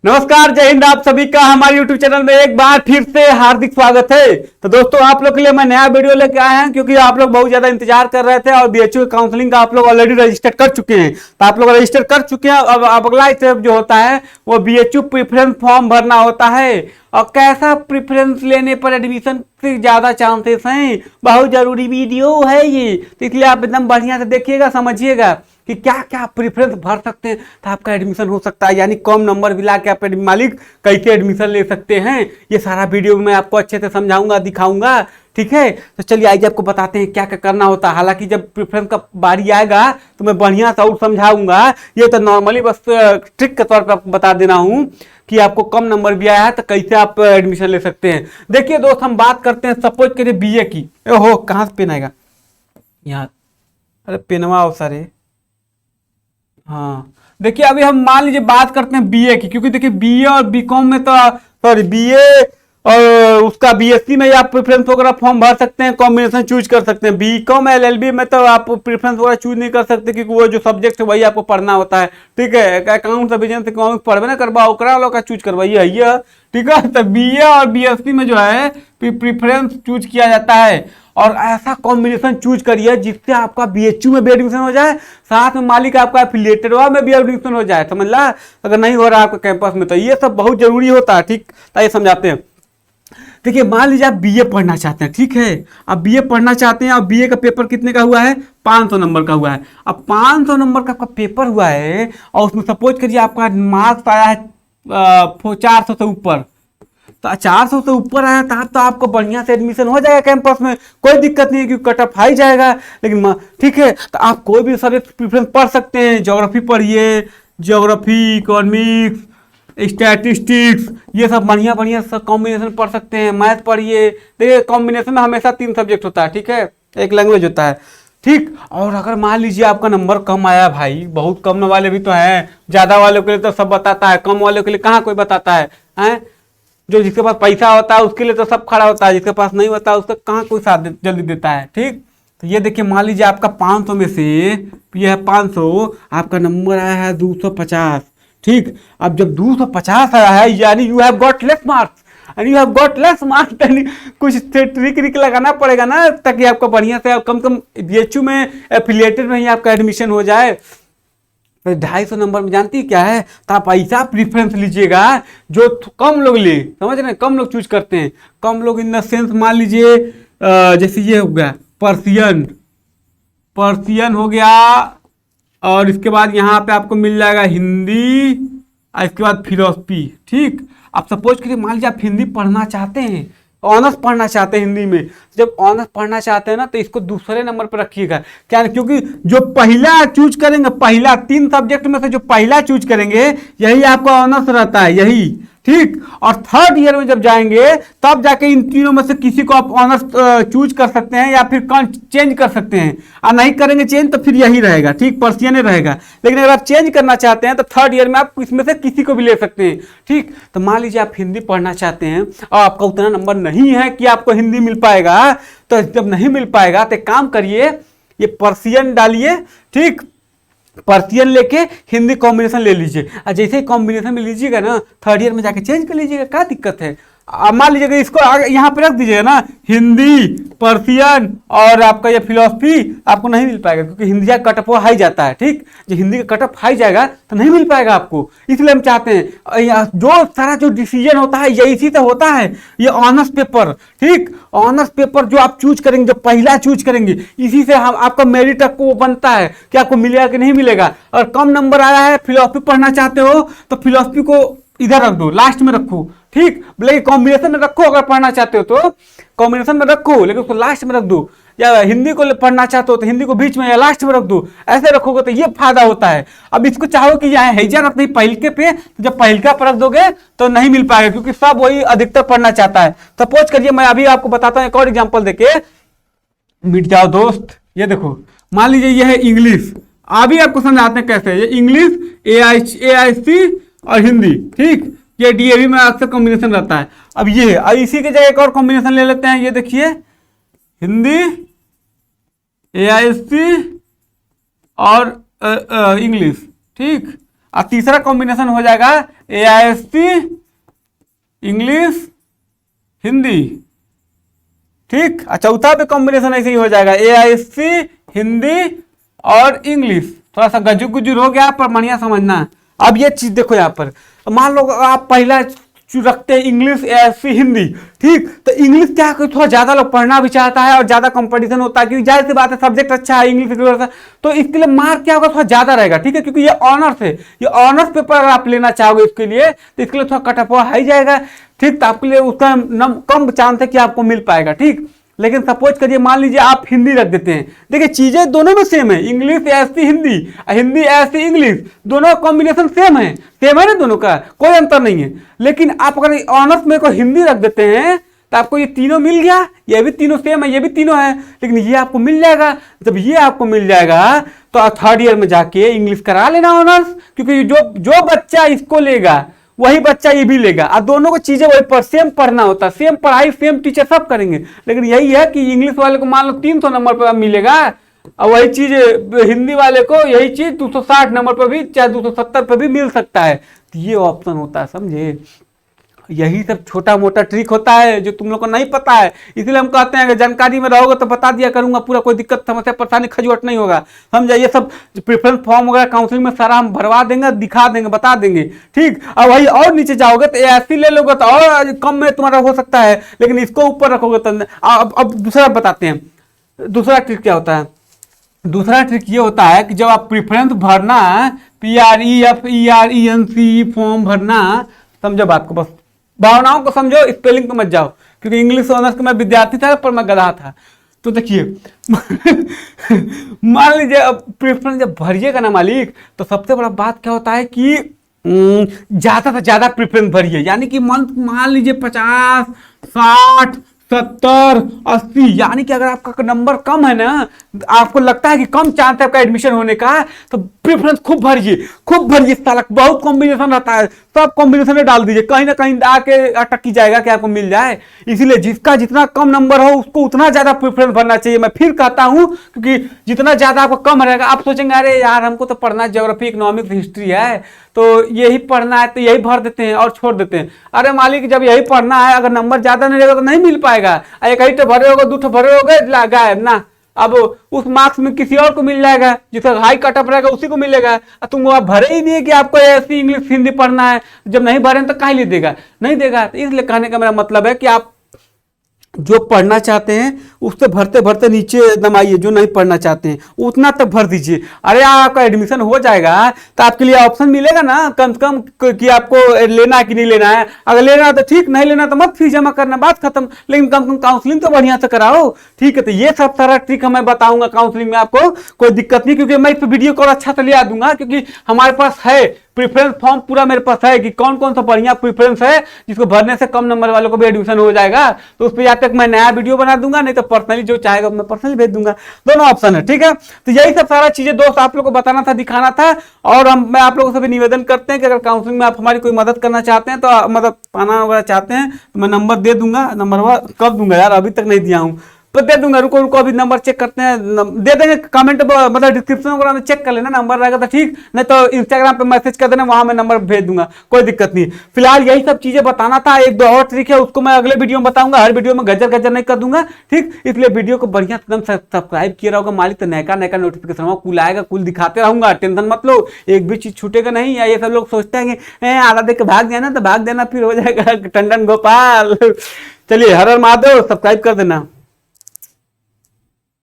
नमस्कार, जय हिंद। आप सभी का हमारे YouTube चैनल में एक बार फिर से हार्दिक स्वागत है। तो दोस्तों, आप लोग के लिए मैं नया वीडियो लेके आए हैं क्योंकि आप लोग बहुत ज्यादा इंतजार कर रहे थे और बीएचयू काउंसलिंग का आप लोग ऑलरेडी रजिस्टर कर चुके हैं। तो आप लोग रजिस्टर कर चुके हैं। अब अगला स्टेप जो होता है वो बीएचयू प्रेफरेंस फॉर्म भरना होता है। और कैसा प्रेफरेंस लेने पर एडमिशन से ज्यादा चांसेस हैं, बहुत जरूरी वीडियो है ये। तो इसलिए आप एकदम बढ़िया से देखिएगा, समझिएगा कि क्या क्या प्रेफरेंस भर सकते हैं तो आपका एडमिशन हो सकता है। यानी कम नंबर मिला के आप मालिक कैसे एडमिशन ले सकते हैं, ये सारा वीडियो में आपको अच्छे से समझाऊंगा, दिखाऊंगा। ठीक है, तो चलिए आइए आपको बताते हैं क्या क्या करना होता है। हालांकि जब प्रेफरेंस का बारी आएगा तो मैं बढ़िया से और समझाऊंगा। ये तो नॉर्मली बस ट्रिक के तौर पर आपको बता देना हूं कि आपको कम नंबर भी आया है तो कैसे आप एडमिशन ले सकते हैं। देखिए दोस्त, हम बात करते हैं सपोज करिए बीए की। ओहो, कहाँ से पेन आएगा यहाँ? अरे पेनवा हो सारे। हाँ, देखिए अभी हम मान लीजिए बात करते हैं बीए की, क्योंकि देखिए बीए और बीकॉम में तो सॉरी बीए और उसका बीएससी में आप प्रेफरेंस वगैरह फॉर्म भर सकते हैं, कॉम्बिनेशन चूज कर सकते हैं। बीकॉम एलएलबी में तो आप प्रेफरेंस वगैरह चूज नहीं कर सकते क्योंकि वो जो सब्जेक्ट है वही आपको पढ़ना होता है। ठीक है, अकाउंट बिजनेस इकोनॉमिक्स पढ़वे ना करवा, ओकरा वालों का चूज करवाइए है। ठीक है, तो बीए और बीएससी में जो है प्रेफरेंस चूज किया जाता है और ऐसा कॉम्बिनेशन चूज करिए जिससे आपका बीएचयू में भी एडमिशन हो जाए, साथ में मालिक आपका एफिलिएटेड में भी एडमिशन हो जाए। समझ ला, अगर नहीं हो रहा आपका कैंपस में तो ये सब बहुत जरूरी होता है। ठीक, तो ये समझाते हैं। देखिए मान लीजिए आप बीए पढ़ना चाहते हैं। ठीक है, आप बीए पढ़ना चाहते हैं और बीए का पेपर कितने का हुआ है? 500 नंबर का हुआ है। अब 500 नंबर का आपका पेपर हुआ है और उसमें सपोज करिए आपका मार्क्स आया है 400 से ऊपर। तो 400 से ऊपर आया तब तो आपको बढ़िया से एडमिशन हो जाएगा कैंपस में, कोई दिक्कत नहीं है क्योंकि कट ऑफ हाई जाएगा। लेकिन ठीक है, तो आप कोई भी सब्जेक्ट प्रेफरेंस पढ़ सकते हैं। ज्योग्राफी पढ़िए, ज्योग्राफी, इकोनॉमिक्स, स्टैटिस्टिक्स, ये सब बढ़िया बढ़िया सब कॉम्बिनेशन पढ़ सकते हैं। मैथ पढ़िए। देखिए कॉम्बिनेशन में हमेशा 3 सब्जेक्ट होता है। ठीक है, एक लैंग्वेज होता है। ठीक, और अगर मान लीजिए आपका नंबर कम आया, भाई बहुत कम वाले भी तो हैं, ज्यादा वालों के लिए तो सब बताता है, कम वालों के लिए कहाँ कोई बताता है? जो जिसके पास पैसा होता है उसके लिए तो सब खड़ा होता है, जिसके पास नहीं होता है उसका कहाँ कोई साथ जल्दी देता है। ठीक, तो ये देखिए मान लीजिए आपका 500 में से ये है 500, आपका नंबर आया है 250। ठीक, अब जब 250 आया है यानी you have got less marks, and you have got less marks, यानी कुछ ट्रिक लगाना पड़ेगा ना ताकि आपको बढ़िया से कम कम बीएचयू में एफिलिएटेड में ही आपका एडमिशन हो जाए। 250 नंबर में जानती क्या है? तो आप ऐसा प्रीफरेंस लीजिएगा जो कम लोग ले, समझ रहे हैं? कम लोग चूज करते हैं। कम लोग इन द सेंस मान लीजिए जैसे ये हो गया पर्सियन हो गया, और इसके बाद यहाँ पे आपको मिल जाएगा हिंदी, और इसके बाद फिलोसफी। ठीक, आप सपोज करिए मान लीजिए आप हिंदी पढ़ना चाहते हैं, ऑनर्स पढ़ना चाहते हैं हिंदी में। जब ऑनर्स पढ़ना चाहते हैं ना तो इसको दूसरे नंबर पर रखिएगा। क्या? क्योंकि जो पहला चूज करेंगे, पहला 3 सब्जेक्ट में से जो पहला चूज करेंगे यही आपका ऑनर्स रहता है, यही। ठीक, और 3rd ईयर में जब जाएंगे तब जाके इन तीनों में से किसी को आप ऑनर्स चूज कर सकते हैं या फिर चेंज कर सकते हैं। और नहीं करेंगे चेंज तो फिर यही रहेगा। ठीक, पर्सियन रहेगा। लेकिन अगर आप चेंज करना चाहते हैं तो 3rd ईयर में आप इसमें से किसी को भी ले सकते हैं। ठीक, तो मान लीजिए आप हिंदी पढ़ना चाहते हैं और आपका उतना नंबर नहीं है कि आपको हिंदी मिल पाएगा, तो जब नहीं मिल पाएगा तो काम करिए, ये पर्सियन डालिए। ठीक, पर्सियन लेके हिंदी कॉम्बिनेशन ले लीजिए, और जैसे ही कॉम्बिनेशन में लीजिएगा ना 3rd ईयर में जाके चेंज कर लीजिएगा, क्या दिक्कत है? मान लीजिएगा इसको यहाँ पे रख दीजिएगा ना, हिंदी, पर्सियन और आपका ये फिलोसफी, आपको नहीं मिल पाएगा क्योंकि हिंदी का कट ऑफ हाई जाता है। ठीक, जो हिंदी का कट ऑफ हाई जाएगा तो नहीं मिल पाएगा आपको। इसलिए हम चाहते हैं जो सारा जो डिसीजन होता है ये इसी से होता है, ये ऑनर्स पेपर। ठीक, ऑनर्स पेपर जो आप चूज करेंगे, जो पहला चूज करेंगे, इसी से हम आपका मेरिट आपको बनता है कि आपको मिलेगा कि नहीं मिलेगा। और कम नंबर आया है, फिलोसफी पढ़ना चाहते हो तो फिलोसफी को इधर रख दो, लास्ट में रखो। ठीक, लेकिन कॉम्बिनेशन में रखो, अगर पढ़ना चाहते हो तो कॉम्बिनेशन में रखो लेकिन उसको लास्ट में रख दो। या हिंदी को पढ़ना चाहते हो तो हिंदी को बीच में या लास्ट में रख दो। ऐसे रखोगे तो ये फायदा होता है। अब इसको चाहो कि यहाँ हैजा रख नहीं पहलके पे, तो जब पहलका पर रख दोगे तो नहीं मिल पाएगा क्योंकि सब वही अधिकतर पढ़ना चाहता है। सपोज करिए मैं अभी आपको बताता हूँ एक और एग्जाम्पल देके मिट जाओ दोस्त। ये देखो मान लीजिए ये है इंग्लिश, अभी आपको समझाते हैं कैसे। ये इंग्लिश, AIC और हिंदी। ठीक, ये डीएवी में अक्सर कॉम्बिनेशन रहता है। अब ये इसी के जगह एक और कॉम्बिनेशन ले लेते हैं। ये देखिए हिंदी, AIC और इंग्लिश। ठीक, और तीसरा कॉम्बिनेशन हो जाएगा AIST इंग्लिश हिंदी, ठीक। और चौथा भी कॉम्बिनेशन ऐसे ही हो जाएगा AIST हिंदी और इंग्लिश। थोड़ा सा गजुर गुजुर हो गया पर बढ़िया समझना। अब ये चीज देखो यहाँ पर, मान लो आप पहला रखते हैं इंग्लिश AIST हिंदी, ठीक। तो इंग्लिश क्या थोड़ा ज्यादा लोग पढ़ना भी चाहता है और ज्यादा कंपटीशन होता है, क्योंकि जाहिर सी बात है सब्जेक्ट अच्छा है इंग्लिश, तो इसके लिए मार्क क्या होगा थोड़ा ज्यादा रहेगा, ठीक है। क्योंकि ये ऑनर्स है, ये ऑनर्स पेपर अगर आप लेना चाहोगे इसके लिए तो इसके लिए थोड़ा कट ऑफ हाई जाएगा, ठीक। तो आपके लिए उसका कम चांस है कि आपको मिल पाएगा, ठीक। लेकिन सपोज करिए मान लीजिए आप हिंदी रख देते हैं, देखिए चीजें दोनों में सेम है, English AIST Hindi, Hindi AIST English, दोनों कॉम्बिनेशन सेम है ना दोनों का, कोई अंतर नहीं है। लेकिन आप अगर ऑनर्स में को हिंदी रख देते हैं तो आपको ये तीनों मिल गया, ये भी तीनों सेम है, ये भी तीनों है, लेकिन ये आपको मिल जाएगा। जब ये आपको मिल जाएगा तो थर्ड ईयर में जाके इंग्लिश करा लेना ऑनर्स, क्योंकि जो बच्चा इसको लेगा वही बच्चा ये भी लेगा, और दोनों को चीजें वही पर सेम पढ़ना होता है, सेम पढ़ाई सेम टीचर सब करेंगे। लेकिन यही है कि इंग्लिश वाले को मान लो 300 नंबर पर मिलेगा, और वही चीज हिंदी वाले को यही चीज 260 नंबर पर भी चाहे 270 पर भी मिल सकता है। तो ये ऑप्शन होता है, समझे। यही सब छोटा मोटा ट्रिक होता है जो तुम लोग को नहीं पता है, इसलिए हम कहते हैं अगर जानकारी में रहोगे तो बता दिया करूंगा पूरा, कोई दिक्कत समस्या परेशानी खजुआट नहीं होगा, समझा। ये सब प्रेफरेंस फॉर्म वगैरह काउंसलिंग में सारा हम भरवा देंगे, दिखा देंगे, बता देंगे, ठीक। और वही और नीचे जाओगे तो AIST ले लोगे तो और कम में तुम्हारा हो सकता है, लेकिन इसको ऊपर रखोगे तो अब दूसरा बताते हैं। दूसरा ट्रिक क्या होता है, दूसरा ट्रिक ये होता है कि जब आप प्रेफरेंस भरना PREFERENC फॉर्म भरना, समझो बात को, बस भावनाओं को समझो, स्पेलिंग को मत जाओ, क्योंकि इंग्लिश ऑनर्स का मैं विद्यार्थी था पर मैं गधा था। तो देखिए मान लीजिए अब प्रेफरेंस जब भरिएगा ना मालिक, तो सबसे बड़ा बात क्या होता है कि ज्यादा से ज्यादा प्रेफरेंस भरिए, यानी कि मान लीजिए 50, 60, 70, 80, यानी कि अगर आपका नंबर कम है ना, आपको लगता है कि कम चांस है आपका एडमिशन होने का, तो प्रेफरेंस खूब भरिए, साला बहुत कॉम्बिनेशन रहता है, सब कॉम्बिनेशन में डाल दीजिए, कहीं ना कहीं आके अटक ही जाएगा कि आपको मिल जाए। इसीलिए जिसका जितना कम नंबर हो उसको उतना ज्यादा प्रेफरेंस भरना चाहिए। मैं फिर कहता हूं, क्योंकि जितना ज्यादा आपको कम रहेगा, आप सोचेंगे अरे यार हमको तो पढ़ना ज्योग्राफी, इकोनॉमिक्स, हिस्ट्री है, तो यही पढ़ना है, तो यही भर देते हैं और छोड़ देते हैं। अरे मालिक जब यही पढ़ना है, अगर नंबर ज्यादा नहीं रहेगा तो नहीं मिल पाएगा। एक ही तो भरे होगा, 2 भरे हो गए, गायब ना। अब उस मार्क्स में किसी और को मिल जाएगा, जिसका हाई कटअप रहेगा उसी को मिलेगा। तुम वो भरे ही नहीं है कि आपको AIST इंग्लिश हिंदी पढ़ना है, जब नहीं भरे तो काहे लिए देगा, नहीं देगा। तो इसलिए कहने का मेरा मतलब है कि आप जो पढ़ना चाहते हैं उससे भरते भरते नीचे एकदम आइए, जो नहीं पढ़ना चाहते हैं उतना तक भर दीजिए। अरे आपका एडमिशन हो जाएगा तो आपके लिए ऑप्शन मिलेगा ना कम से कम कि आपको लेना है कि नहीं लेना है। अगर लेना है तो ठीक, नहीं लेना तो मत फीस जमा करना, बात खत्म। लेकिन कम से कम काउंसलिंग तो बढ़िया से कराओ, ठीक है। तो ये सब सारा ट्रिक मैं बताऊंगा काउंसलिंग में, आपको कोई दिक्कत नहीं, क्योंकि मैं इस वीडियो को और अच्छा से ले आ दूंगा, क्योंकि हमारे पास है प्रेफरेंस फॉर्म पूरा मेरे पास है कि कौन कौन सा बढ़िया प्रेफरेंस है जिसको भरने से कम नंबर वालों को भी एडमिशन हो जाएगा। तो उस पर या तक मैं नया वीडियो बना दूंगा, नहीं तो पर्सनली जो चाहेगा मैं पर्सनली भेज दूंगा, दोनों ऑप्शन है, ठीक है। तो यही सब सारा चीजें दोस्त आप लोग को बताना था, दिखाना था। और मैं आप लोगों से भी निवेदन करते हैं कि अगर काउंसलिंग में आप हमारी कोई मदद करना चाहते हैं, तो मदद पाना वगैरह चाहते हैं, तो मैं नंबर दे दूंगा, नंबर कब दूंगा यार, अभी तक नहीं दिया हूँ, तो दे दूंगा। रुको अभी नंबर चेक करते हैं, दे देंगे। कमेंट मतलब डिस्क्रिप्शन वगैरह में चेक कर लेना, नंबर रहेगा तो ठीक, नहीं तो इंस्टाग्राम पे मैसेज कर देना, वहां मैं नंबर भेज दूंगा, कोई दिक्कत नहीं। फिलहाल यही सब चीजें बताना था। एक दो और ट्रिक है उसको मैं अगले वीडियो में बताऊंगा, हर वीडियो में गजर नहीं कर दूंगा, ठीक। इसलिए वीडियो को बढ़िया एकदम सब्सक्राइब किया रहोगा मालिक, तो नया नोटिफिकेशन होगा, कुल आएगा, कुल दिखाते रहूंगा, टेंशन मत लो, एक भी चीज छूटेगा नहीं। या ये सब लोग सोचते हैं कि आधा देख के भाग जाना, तो भाग देना, फिर हो जाएगा टंडन गोपाल। चलिए, हर हर महादेव, सब्सक्राइब कर देना।